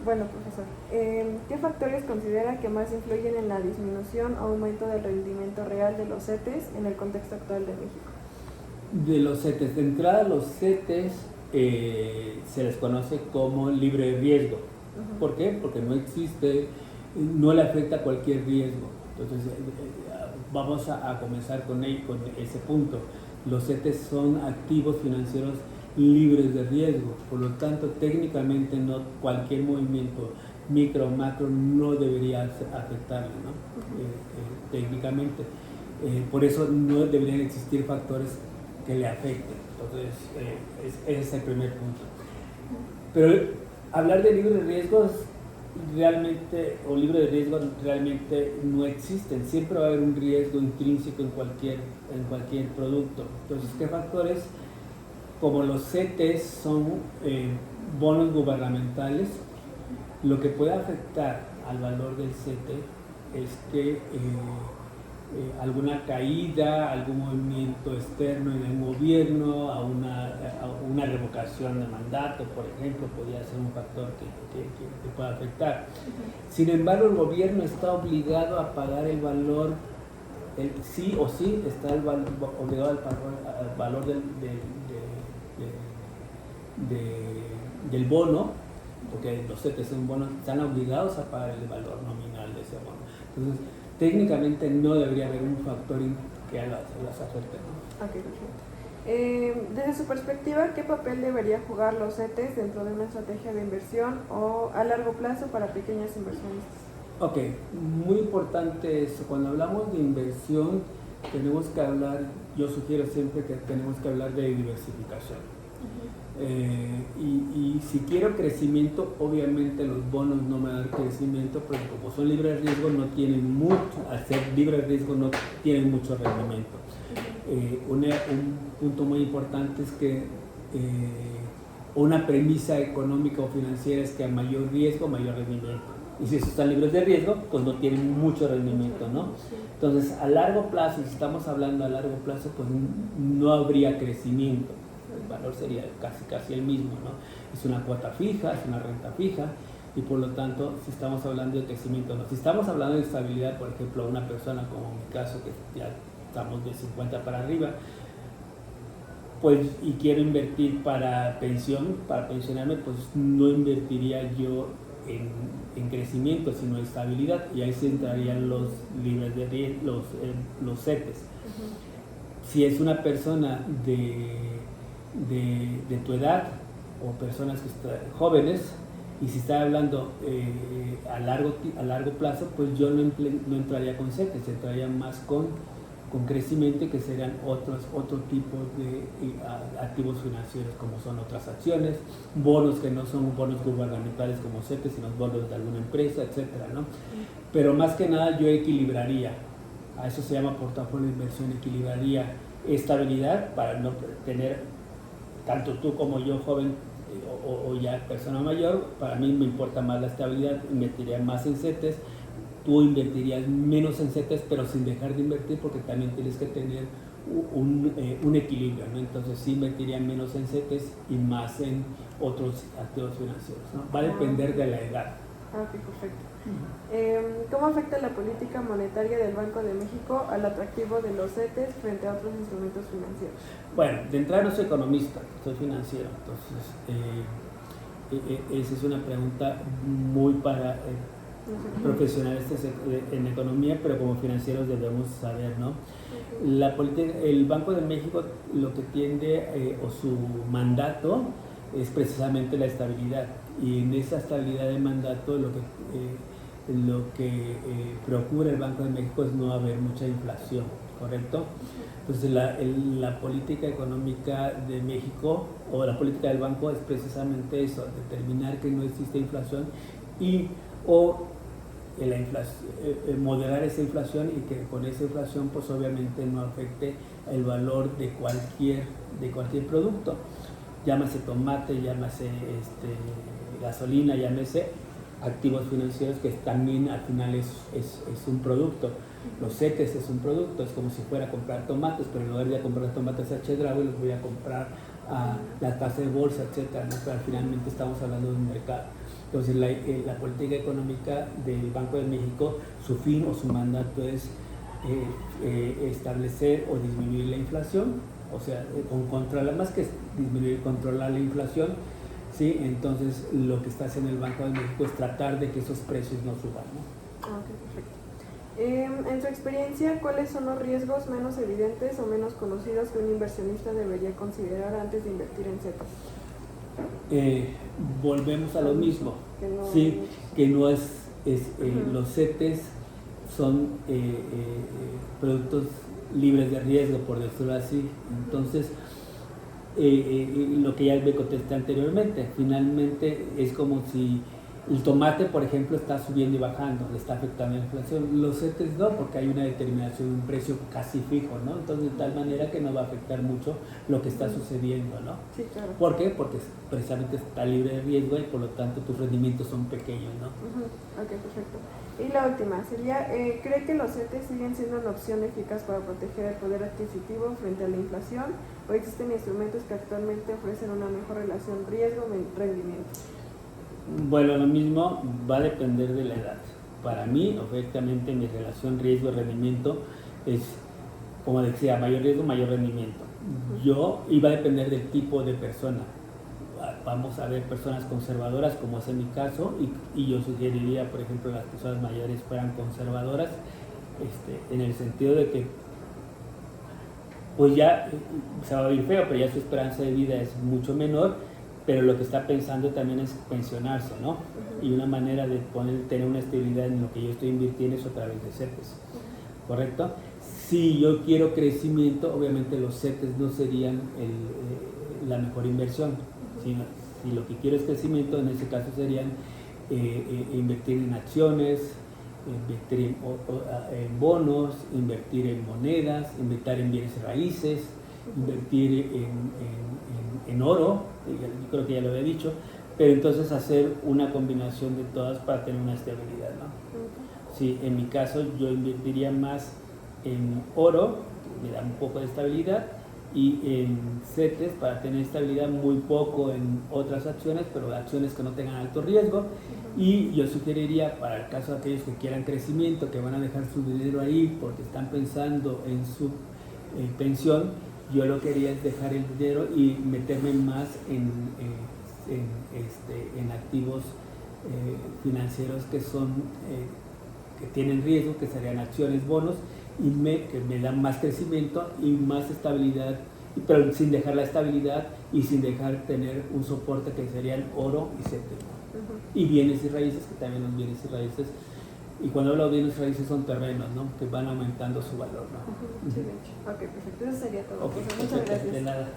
Bueno, profesor, ¿qué factores considera que más influyen en la disminución o aumento del rendimiento real de los CETES en el contexto actual de México? De los CETES, de entrada los CETES se les conoce como libre de riesgo. ¿Por qué? Porque no existe, no le afecta cualquier riesgo. Entonces, vamos a comenzar con ese punto. Los CETES son activos financieros libres de riesgo, por lo tanto, técnicamente no cualquier movimiento micro o macro no debería afectarle, ¿no? Técnicamente. Por eso no deberían existir factores que le afecten. Entonces, ese es el primer punto. Pero hablar de libre de riesgos realmente, o libre de riesgo realmente no existen. Siempre va a haber un riesgo intrínseco en cualquier producto. Entonces, ¿qué factores? Como los CETES son bonos gubernamentales, lo que puede afectar al valor del CETE es que alguna caída, algún movimiento externo en el gobierno, a una revocación de mandato, por ejemplo, podría ser un factor que pueda afectar. Sin embargo, el gobierno está obligado a pagar el valor, sí o sí está obligado al valor del bono, porque los CETES son bonos, están obligados a pagar el valor nominal de ese bono. Entonces, técnicamente no debería haber un factor que las afecte, ¿no? Ok, perfecto. Desde su perspectiva, ¿qué papel debería jugar los CETES dentro de una estrategia de inversión o a largo plazo para pequeños inversionistas? Ok, muy importante eso. Cuando hablamos de inversión, tenemos que hablar, yo sugiero siempre que tenemos que hablar de diversificación. Y si quiero crecimiento, obviamente los bonos no me dan crecimiento, porque como son libres de riesgo no tienen mucho, al ser libres de riesgo no tienen mucho rendimiento. Un punto muy importante es que una premisa económica o financiera es que a mayor riesgo, mayor rendimiento. Y si están libres de riesgo, pues no tienen mucho rendimiento, ¿no? Entonces, a largo plazo, si estamos hablando a largo plazo, pues no habría crecimiento. El valor sería casi el mismo, ¿no? Es una cuota fija, es una renta fija, y por lo tanto, si estamos hablando de crecimiento, no. Si estamos hablando de estabilidad, por ejemplo, una persona como en mi caso, que ya estamos de 50 para arriba, pues, y quiero invertir para pensionarme, pues no invertiría yo en crecimiento, sino en estabilidad, y ahí se entrarían los libres de riesgo, los CETES. Si es una persona de tu edad o personas que están jóvenes, y si está hablando a largo plazo, pues yo no entraría con CETES, entraría más con crecimiento, que serían otro tipo de activos financieros, como son otras acciones, bonos que no son bonos gubernamentales como CETES, sino bonos de alguna empresa, etcétera, ¿no? Pero más que nada yo equilibraría, a eso se llama portafolio de inversión, equilibraría estabilidad para no tener, tanto tú como yo, joven o ya persona mayor, para mí me importa más la estabilidad, invertiría más en CETES, tú invertirías menos en CETES, pero sin dejar de invertir, porque también tienes que tener un equilibrio, ¿no? Entonces sí invertiría menos en CETES y más en otros activos financieros, ¿no? Va a depender de la edad. Ok, perfecto. ¿Cómo afecta la política monetaria del Banco de México al atractivo de los CETES frente a otros instrumentos financieros? Bueno, de entrada no soy economista, soy financiero, entonces esa es una pregunta muy para profesionales en economía, pero como financieros debemos saber, ¿no? El Banco de México lo que tiende, o su mandato, es precisamente la estabilidad, y en esa estabilidad de mandato lo que procura el Banco de México es no haber mucha inflación, ¿correcto? Entonces la política económica de México, o la política del banco, es precisamente eso, determinar que no existe inflación moderar esa inflación, y que con esa inflación pues obviamente no afecte el valor de cualquier producto, llámese tomate, llámese gasolina, llámese activos financieros, que también al final es un producto. Los CETES es un producto, es como si fuera a comprar tomates, pero en lugar de comprar tomates a Chedraui, los voy a comprar a la tasa de bolsa, etcétera, ¿no? Pero finalmente estamos hablando de un mercado. Entonces la política económica del Banco de México, su fin o su mandato es establecer o disminuir la inflación, o sea, controlar, más que disminuir, controlar la inflación, ¿sí? Entonces lo que está haciendo el Banco de México es tratar de que esos precios no suban, ¿no? Ok, perfecto. En tu experiencia, ¿cuáles son los riesgos menos evidentes o menos conocidos que un inversionista debería considerar antes de invertir en CETES? Volvemos a lo mismo, Que no, ¿sí? Que no es los CETES son productos libres de riesgo, por decirlo así. Entonces, lo que ya me contesté anteriormente, finalmente es como si el tomate, por ejemplo, está subiendo y bajando, le está afectando la inflación. Los CETES no, porque hay una determinación de un precio casi fijo, ¿no? Entonces, de tal manera que no va a afectar mucho lo que está sucediendo, ¿no? Sí, claro. ¿Por qué? Porque precisamente está libre de riesgo y por lo tanto tus rendimientos son pequeños, ¿no? Ok, perfecto. Y la última sería, ¿cree que los CETES siguen siendo una opción eficaz para proteger el poder adquisitivo frente a la inflación o existen instrumentos que actualmente ofrecen una mejor relación riesgo-rendimiento? Bueno, lo mismo va a depender de la edad. Para mí, efectivamente, mi relación riesgo-rendimiento es, como decía, mayor riesgo, mayor rendimiento. Y va a depender del tipo de persona. Vamos a ver personas conservadoras, como es en mi caso, y yo sugeriría, por ejemplo, las personas mayores fueran conservadoras, en el sentido de que, pues ya, se va a oír feo, pero ya su esperanza de vida es mucho menor, pero lo que está pensando también es pensionarse, ¿no? Y una manera de tener una estabilidad en lo que yo estoy invirtiendo es a través de CETES, ¿correcto? Si yo quiero crecimiento, obviamente los CETES no serían la mejor inversión. Si lo que quiero es crecimiento, en ese caso serían invertir en acciones, invertir en bonos, invertir en monedas, invertir en bienes raíces, invertir en oro, yo creo que ya lo había dicho, pero entonces hacer una combinación de todas para tener una estabilidad, ¿no? Sí, en mi caso yo invertiría más en oro, que me da un poco de estabilidad, y en CETES para tener estabilidad, muy poco en otras acciones, pero acciones que no tengan alto riesgo. Y yo sugeriría, para el caso de aquellos que quieran crecimiento, que van a dejar su dinero ahí porque están pensando en su pensión, yo lo que haría es dejar el dinero y meterme más en activos financieros que tienen riesgo, que serían acciones, bonos, que me dan más crecimiento y más estabilidad, pero sin dejar la estabilidad y sin dejar tener un soporte que serían oro y CETES. Y bienes y raíces, que también los bienes y raíces, y cuando hablo de bienes y raíces son terrenos, ¿no? Que van aumentando su valor, ¿no? Sí, de hecho. Ok, perfecto, eso sería todo. Okay, Muchas gracias. De nada.